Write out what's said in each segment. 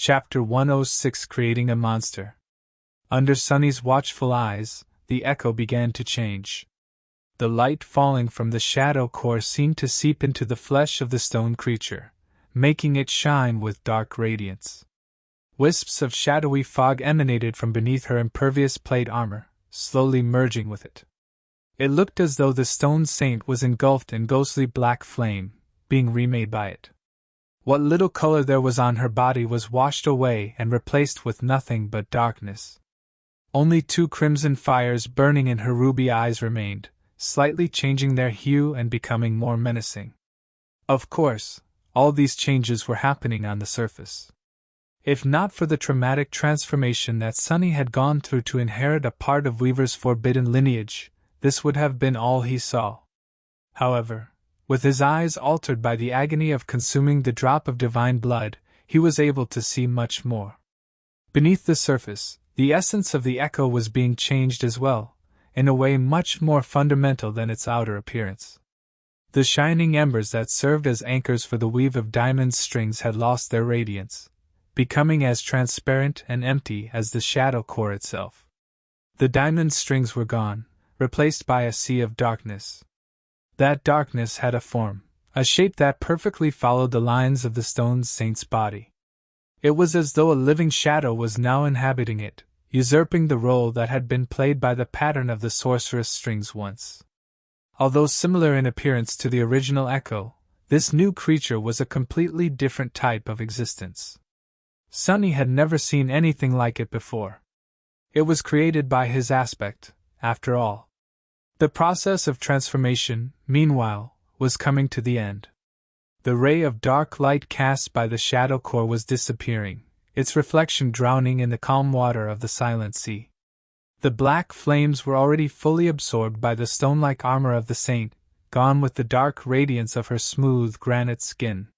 Chapter 106, Creating a Monster. Under Sunny's watchful eyes, the echo began to change. The light falling from the shadow core seemed to seep into the flesh of the stone creature, making it shine with dark radiance. Wisps of shadowy fog emanated from beneath her impervious plate armor, slowly merging with it. It looked as though the stone saint was engulfed in ghostly black flame, being remade by it. What little color there was on her body was washed away and replaced with nothing but darkness. Only 2 crimson fires burning in her ruby eyes remained, slightly changing their hue and becoming more menacing. Of course, all these changes were happening on the surface. If not for the traumatic transformation that Sunny had gone through to inherit a part of Weaver's forbidden lineage, this would have been all he saw. However, with his eyes altered by the agony of consuming the drop of divine blood, he was able to see much more. Beneath the surface, the essence of the echo was being changed as well, in a way much more fundamental than its outer appearance. The shining embers that served as anchors for the weave of diamond strings had lost their radiance, becoming as transparent and empty as the shadow core itself. The diamond strings were gone, replaced by a sea of darkness. That darkness had a form, a shape that perfectly followed the lines of the stone saint's body. It was as though a living shadow was now inhabiting it, usurping the role that had been played by the pattern of the sorceress strings once. Although similar in appearance to the original echo, this new creature was a completely different type of existence. Sunny had never seen anything like it before. It was created by his aspect, after all. The process of transformation, meanwhile, was coming to the end. The ray of dark light cast by the shadow core was disappearing, its reflection drowning in the calm water of the silent sea. The black flames were already fully absorbed by the stone-like armor of the saint, gone with the dark radiance of her smooth granite skin.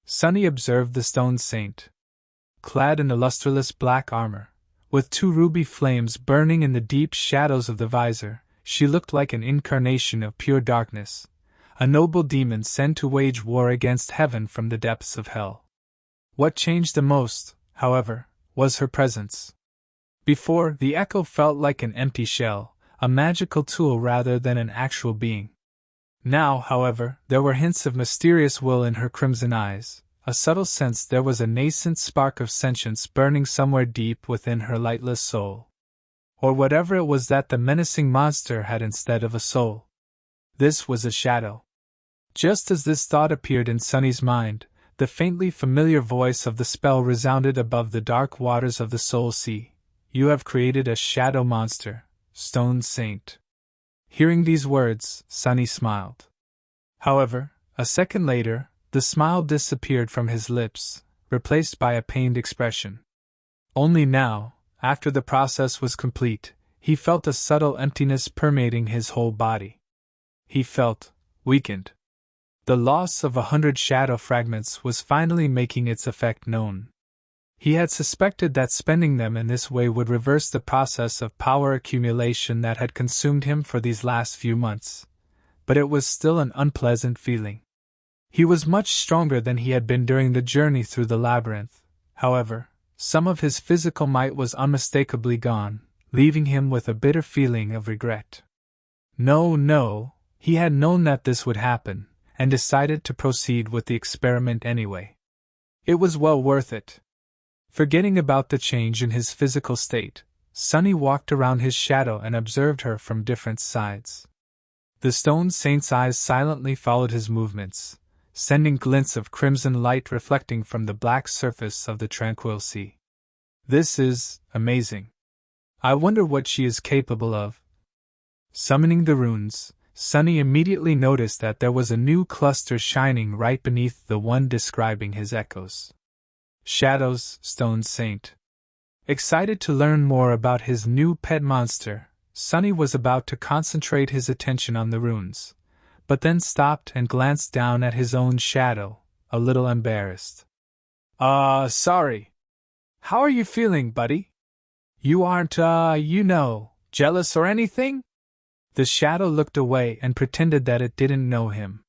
Sunny observed the stone saint. Clad in a lustreless black armor, with 2 ruby flames burning in the deep shadows of the visor, she looked like an incarnation of pure darkness, a noble demon sent to wage war against heaven from the depths of hell. What changed the most, however, was her presence. Before, the echo felt like an empty shell, a magical tool rather than an actual being. Now, however, there were hints of mysterious will in her crimson eyes, a subtle sense there was a nascent spark of sentience burning somewhere deep within her lightless soul. Or whatever it was that the menacing monster had instead of a soul. This was a shadow. Just as this thought appeared in Sunny's mind, the faintly familiar voice of the spell resounded above the dark waters of the Soul Sea. You have created a shadow monster, Stone Saint. Hearing these words, Sunny smiled. However, a second later, the smile disappeared from his lips, replaced by a pained expression. Only now, after the process was complete, he felt a subtle emptiness permeating his whole body. He felt weakened. The loss of 100 shadow fragments was finally making its effect known. He had suspected that spending them in this way would reverse the process of power accumulation that had consumed him for these last few months, but it was still an unpleasant feeling. He was much stronger than he had been during the journey through the labyrinth. However, some of his physical might was unmistakably gone, leaving him with a bitter feeling of regret. No, he had known that this would happen, and decided to proceed with the experiment anyway. It was well worth it. Forgetting about the change in his physical state, Sunny walked around his shadow and observed her from different sides. The stone saint's eyes silently followed his movements, sending glints of crimson light reflecting from the black surface of the tranquil sea. This is amazing. I wonder what she is capable of. Summoning the runes, Sunny immediately noticed that there was a new cluster shining right beneath the one describing his echoes. Shadows, Stone Saint. Excited to learn more about his new pet monster, Sunny was about to concentrate his attention on the runes, but then stopped and glanced down at his own shadow, a little embarrassed. Sorry. How are you feeling, buddy? You aren't, jealous or anything? The shadow looked away and pretended that it didn't know him.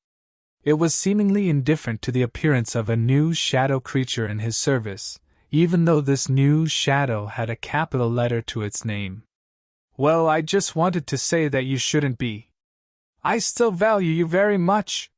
It was seemingly indifferent to the appearance of a new shadow creature in his service, even though this new shadow had a capital letter to its name. Well, I just wanted to say that you shouldn't be. I still value you very much.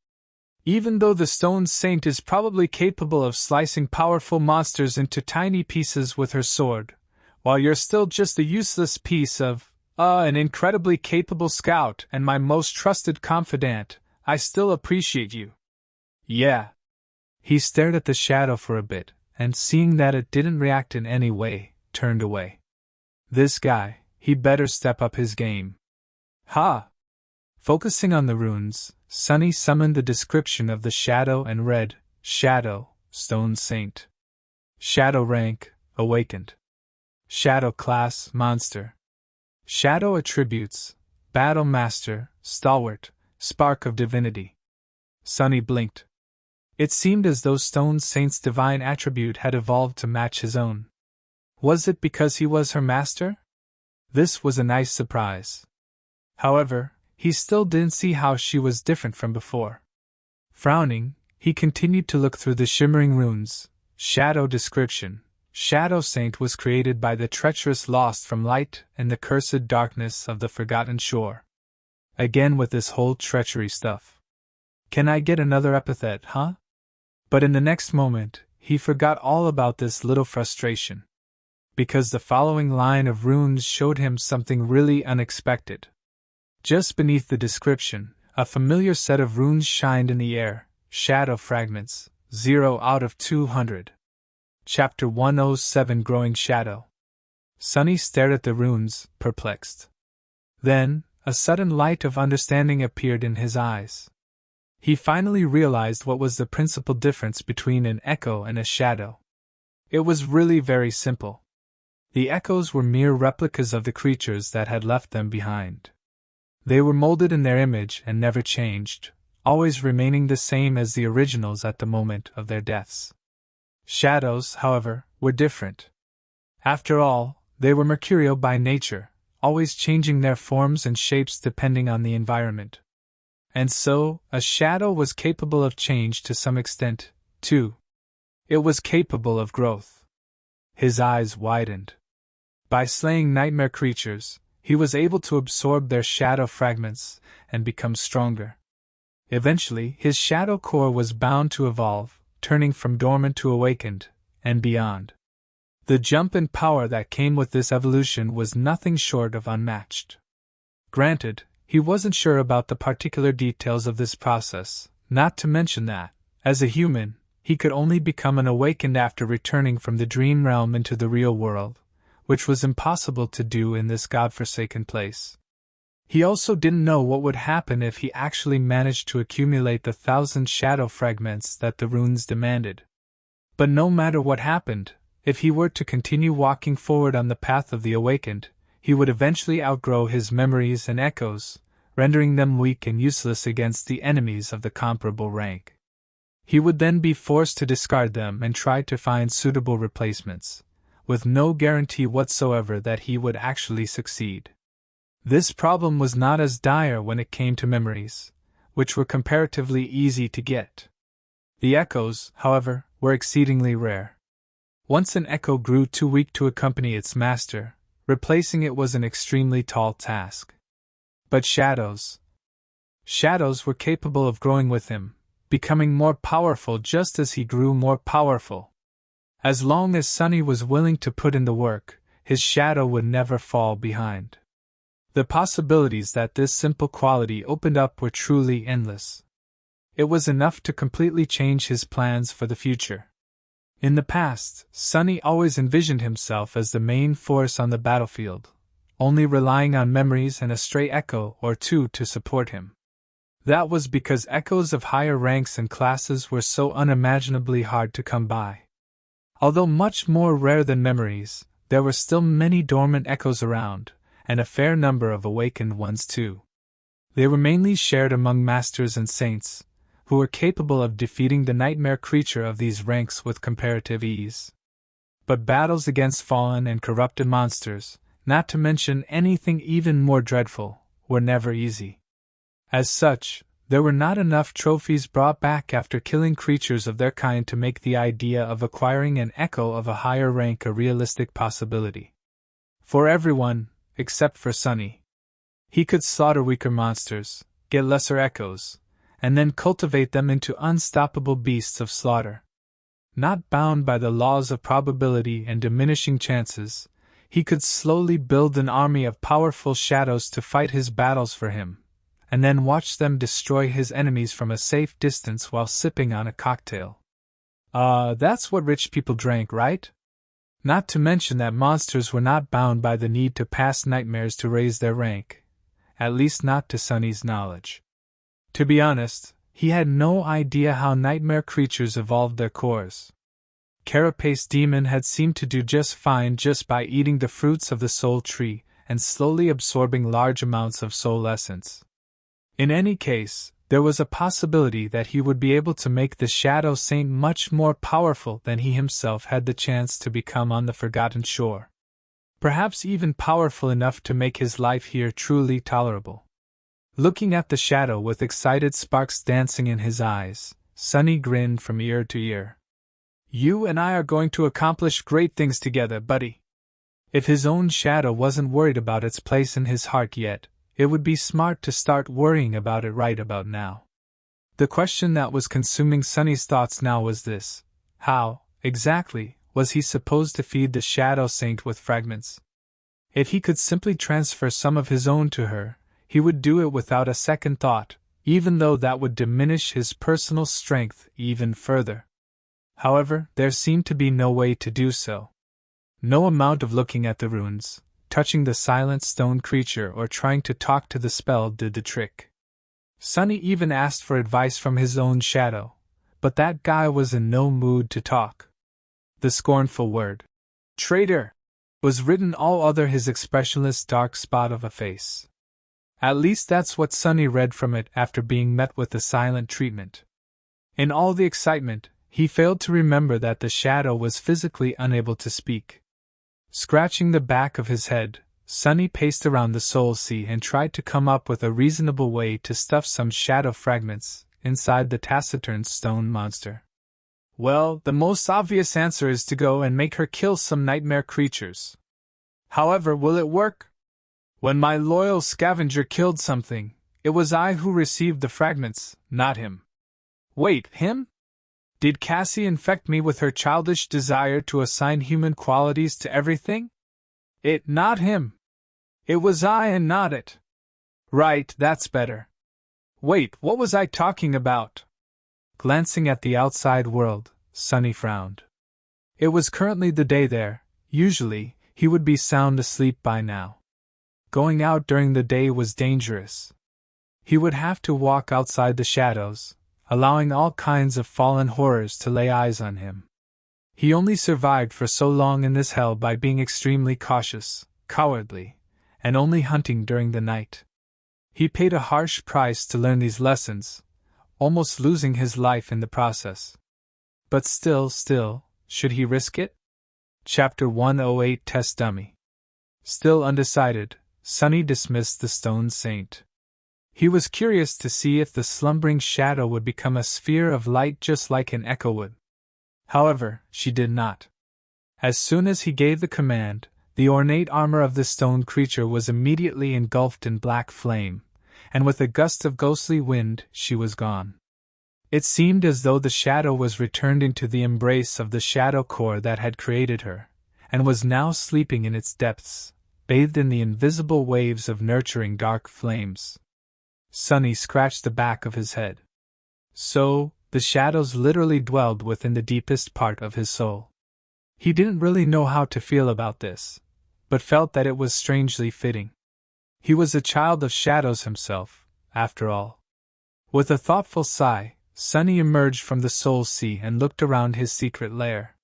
Even though the Stone Saint is probably capable of slicing powerful monsters into tiny pieces with her sword, while you're still just a useless piece of, an incredibly capable scout and my most trusted confidant, I still appreciate you. Yeah. He stared at the shadow for a bit, and seeing that it didn't react in any way, turned away. This guy, he better step up his game. Ha! Focusing on the runes, Sunny summoned the description of the shadow and read, Shadow, Stone Saint. Shadow rank, Awakened. Shadow class, Monster. Shadow attributes, Battle Master, Stalwart, Spark of Divinity. Sunny blinked. It seemed as though Stone Saint's divine attribute had evolved to match his own. Was it because he was her master? This was a nice surprise. However, he still didn't see how she was different from before. Frowning, he continued to look through the shimmering runes. Shadow description. Shadow Saint was created by the treacherous lost from light and the cursed darkness of the forgotten shore. Again with this whole treachery stuff. Can I get another epithet, huh? But in the next moment, he forgot all about this little frustration. Because the following line of runes showed him something really unexpected. Just beneath the description, a familiar set of runes shined in the air, Shadow Fragments, 0 out of 200. Chapter 107 Growing Shadow. Sunny stared at the runes, perplexed. Then, a sudden light of understanding appeared in his eyes. He finally realized what was the principal difference between an echo and a shadow. It was really very simple. The echoes were mere replicas of the creatures that had left them behind. They were molded in their image and never changed, always remaining the same as the originals at the moment of their deaths. Shadows, however, were different. After all, they were mercurial by nature, always changing their forms and shapes depending on the environment. And so, a shadow was capable of change to some extent, too. It was capable of growth. His eyes widened. By slaying nightmare creatures, he was able to absorb their shadow fragments and become stronger. Eventually, his shadow core was bound to evolve, turning from dormant to awakened, and beyond. The jump in power that came with this evolution was nothing short of unmatched. Granted, he wasn't sure about the particular details of this process, not to mention that, as a human, he could only become an awakened after returning from the dream realm into the real world, which was impossible to do in this godforsaken place. He also didn't know what would happen if he actually managed to accumulate the 1,000 shadow fragments that the runes demanded. But no matter what happened, if he were to continue walking forward on the path of the awakened, he would eventually outgrow his memories and echoes, rendering them weak and useless against the enemies of the comparable rank. He would then be forced to discard them and try to find suitable replacements, with no guarantee whatsoever that he would actually succeed. This problem was not as dire when it came to memories, which were comparatively easy to get. The echoes, however, were exceedingly rare. Once an echo grew too weak to accompany its master, replacing it was an extremely tall task. But shadows were capable of growing with him, becoming more powerful just as he grew more powerful. As long as Sunny was willing to put in the work, his shadow would never fall behind. The possibilities that this simple quality opened up were truly endless. It was enough to completely change his plans for the future. In the past, Sunny always envisioned himself as the main force on the battlefield, only relying on memories and a stray echo or two to support him. That was because echoes of higher ranks and classes were so unimaginably hard to come by. Although much more rare than memories, there were still many dormant echoes around, and a fair number of awakened ones too. They were mainly shared among masters and saints, who were capable of defeating the nightmare creature of these ranks with comparative ease. But battles against fallen and corrupted monsters, not to mention anything even more dreadful, were never easy. As such, There were not enough trophies brought back after killing creatures of their kind to make the idea of acquiring an echo of a higher rank a realistic possibility. For everyone, except for Sunny. He could slaughter weaker monsters, get lesser echoes, and then cultivate them into unstoppable beasts of slaughter. Not bound by the laws of probability and diminishing chances, he could slowly build an army of powerful shadows to fight his battles for him, and then watch them destroy his enemies from a safe distance while sipping on a cocktail. That's what rich people drank, right? Not to mention that monsters were not bound by the need to pass nightmares to raise their rank, at least not to Sunny's knowledge. To be honest, he had no idea how nightmare creatures evolved their cores. Carapace Demon had seemed to do just fine just by eating the fruits of the soul tree and slowly absorbing large amounts of soul essence. In any case, there was a possibility that he would be able to make the Shadow Saint much more powerful than he himself had the chance to become on the Forgotten Shore. Perhaps even powerful enough to make his life here truly tolerable. Looking at the Shadow with excited sparks dancing in his eyes, Sunny grinned from ear to ear. You and I are going to accomplish great things together, buddy. If his own shadow wasn't worried about its place in his heart yet, it would be smart to start worrying about it right about now. The question that was consuming Sunny's thoughts now was this: how, exactly, was he supposed to feed the Shadow Saint with fragments? If he could simply transfer some of his own to her, he would do it without a second thought, even though that would diminish his personal strength even further. However, there seemed to be no way to do so. No amount of looking at the runes, touching the silent stone creature, or trying to talk to the spell did the trick. Sunny even asked for advice from his own shadow, but that guy was in no mood to talk. The scornful word, "traitor," was written all over his expressionless dark spot of a face. At least that's what Sunny read from it after being met with the silent treatment. In all the excitement, he failed to remember that the shadow was physically unable to speak. Scratching the back of his head, Sunny paced around the Soul Sea and tried to come up with a reasonable way to stuff some shadow fragments inside the taciturn stone monster. Well, the most obvious answer is to go and make her kill some nightmare creatures. However, will it work? When my loyal scavenger killed something, it was I who received the fragments, not him. Wait, him? Did Cassie infect me with her childish desire to assign human qualities to everything? Not him. It was I and not it. Right, that's better. Wait, what was I talking about? Glancing at the outside world, Sunny frowned. It was currently the day there. Usually, he would be sound asleep by now. Going out during the day was dangerous. He would have to walk outside the shadows, allowing all kinds of fallen horrors to lay eyes on him. He only survived for so long in this hell by being extremely cautious, cowardly, and only hunting during the night. He paid a harsh price to learn these lessons, almost losing his life in the process. But still, should he risk it? Chapter 108 Test Dummy. Still undecided, Sunny dismissed the Stone Saint. He was curious to see if the slumbering shadow would become a sphere of light just like an echo would. However, she did not. As soon as he gave the command, the ornate armor of the stone creature was immediately engulfed in black flame, and with a gust of ghostly wind, she was gone. It seemed as though the shadow was returned into the embrace of the shadow core that had created her, and was now sleeping in its depths, bathed in the invisible waves of nurturing dark flames. Sunny scratched the back of his head. So, the shadows literally dwelled within the deepest part of his soul. He didn't really know how to feel about this, but felt that it was strangely fitting. He was a child of shadows himself, after all. With a thoughtful sigh, Sunny emerged from the Soul Sea and looked around his secret lair.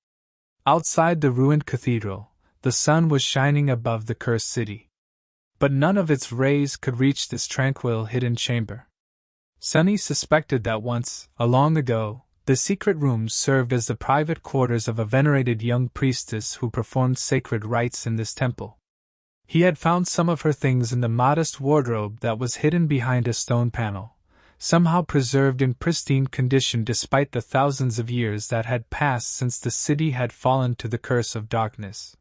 Outside the ruined cathedral, the sun was shining above the cursed city. But none of its rays could reach this tranquil hidden chamber. Sunny suspected that once, long ago, the secret rooms served as the private quarters of a venerated young priestess who performed sacred rites in this temple. He had found some of her things in the modest wardrobe that was hidden behind a stone panel, somehow preserved in pristine condition despite the thousands of years that had passed since the city had fallen to the curse of darkness.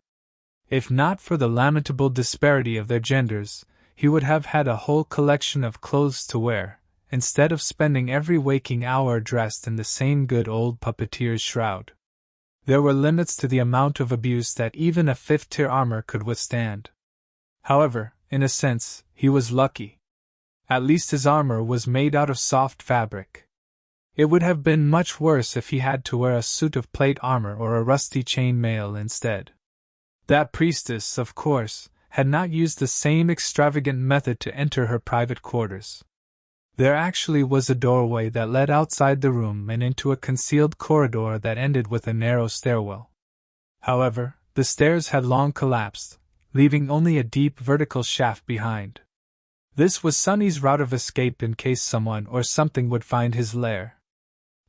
If not for the lamentable disparity of their genders, he would have had a whole collection of clothes to wear, instead of spending every waking hour dressed in the same good old puppeteer's shroud. There were limits to the amount of abuse that even a fifth-tier armor could withstand. However, in a sense, he was lucky. At least his armor was made out of soft fabric. It would have been much worse if he had to wear a suit of plate armor or a rusty chain mail instead. That priestess, of course, had not used the same extravagant method to enter her private quarters. There actually was a doorway that led outside the room and into a concealed corridor that ended with a narrow stairwell. However, the stairs had long collapsed, leaving only a deep vertical shaft behind. This was Sonny's route of escape in case someone or something would find his lair.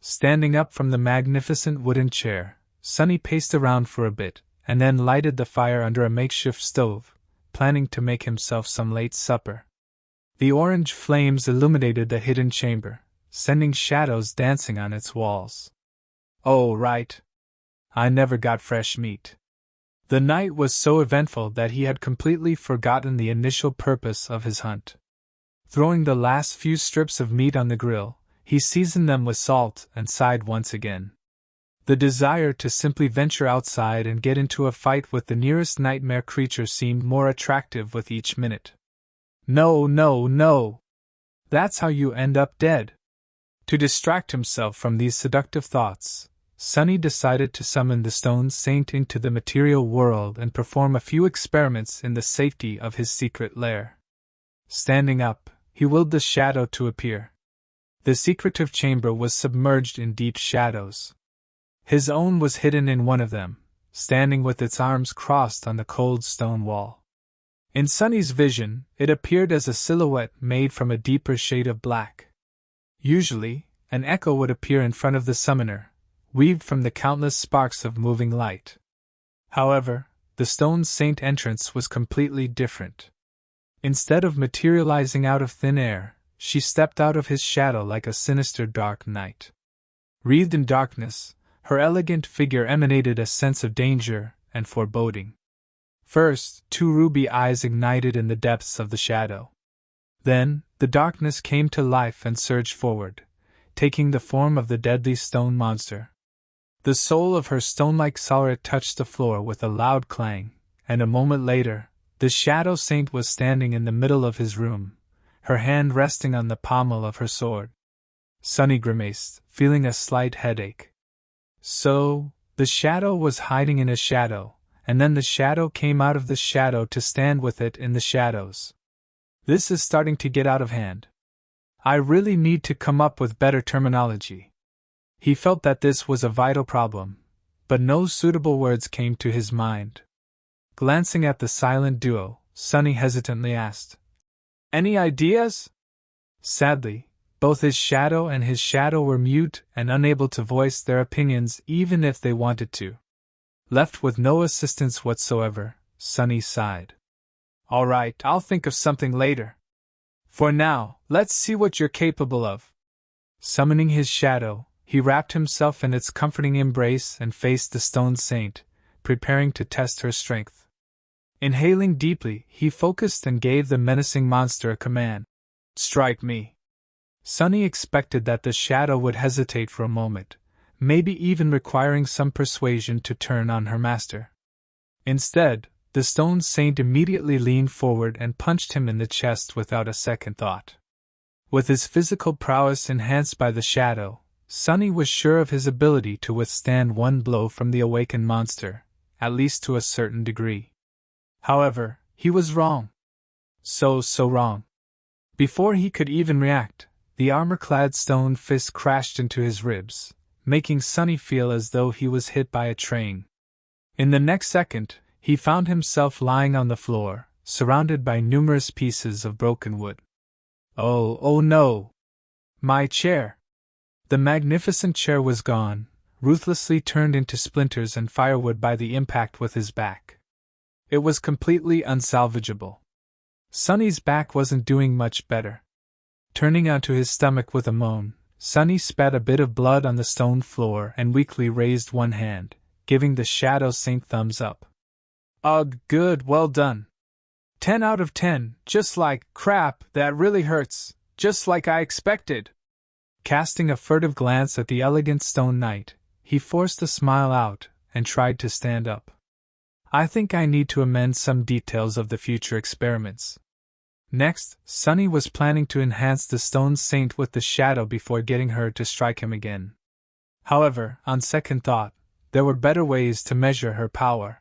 Standing up from the magnificent wooden chair, Sonny paced around for a bit, and then lighted the fire under a makeshift stove, planning to make himself some late supper. The orange flames illuminated the hidden chamber, sending shadows dancing on its walls. Oh, right. I never got fresh meat. The night was so eventful that he had completely forgotten the initial purpose of his hunt. Throwing the last few strips of meat on the grill, he seasoned them with salt and sighed once again. The desire to simply venture outside and get into a fight with the nearest nightmare creature seemed more attractive with each minute. No, no, no! That's how you end up dead. To distract himself from these seductive thoughts, Sonny decided to summon the stone saint into the material world and perform a few experiments in the safety of his secret lair. Standing up, he willed the shadow to appear. The secretive chamber was submerged in deep shadows. His own was hidden in one of them, standing with its arms crossed on the cold stone wall. In Sonny's vision, it appeared as a silhouette made from a deeper shade of black. Usually, an echo would appear in front of the summoner, weaved from the countless sparks of moving light. However, the stone saint entrance was completely different. Instead of materializing out of thin air, she stepped out of his shadow like a sinister dark night. Wreathed in darkness, her elegant figure emanated a sense of danger and foreboding. First, two ruby eyes ignited in the depths of the shadow. Then, the darkness came to life and surged forward, taking the form of the deadly stone monster. The sole of her stone-like sauret touched the floor with a loud clang, and a moment later, the shadow saint was standing in the middle of his room, her hand resting on the pommel of her sword. Sonny grimaced, feeling a slight headache. So, the shadow was hiding in a shadow, and then the shadow came out of the shadow to stand with it in the shadows. This is starting to get out of hand. I really need to come up with better terminology. He felt that this was a vital problem, but no suitable words came to his mind. Glancing at the silent duo, Sonny hesitantly asked, "Any ideas?" Sadly, both his shadow and his shadow were mute and unable to voice their opinions even if they wanted to. Left with no assistance whatsoever, Sonny sighed. "All right, I'll think of something later. For now, let's see what you're capable of." Summoning his shadow, he wrapped himself in its comforting embrace and faced the stone saint, preparing to test her strength. Inhaling deeply, he focused and gave the menacing monster a command. "Strike me." Sonny expected that the shadow would hesitate for a moment, maybe even requiring some persuasion to turn on her master. Instead, the stone saint immediately leaned forward and punched him in the chest without a second thought. With his physical prowess enhanced by the shadow, Sonny was sure of his ability to withstand one blow from the awakened monster, at least to a certain degree. However, he was wrong. So wrong. Before he could even react, the armor-clad stone fist crashed into his ribs, making Sonny feel as though he was hit by a train. In the next second, he found himself lying on the floor, surrounded by numerous pieces of broken wood. Oh no! My chair! The magnificent chair was gone, ruthlessly turned into splinters and firewood by the impact with his back. It was completely unsalvageable. Sonny's back wasn't doing much better. Turning onto his stomach with a moan, Sunny spat a bit of blood on the stone floor and weakly raised one hand, giving the Shadow Saint thumbs up. Ugh, good, well done. 10 out of 10, just like, crap, that really hurts, just like I expected. Casting a furtive glance at the elegant stone knight, he forced a smile out and tried to stand up. I think I need to amend some details of the future experiments. Next, Sunny was planning to enhance the stone saint with the shadow before getting her to strike him again. However, on second thought, there were better ways to measure her power.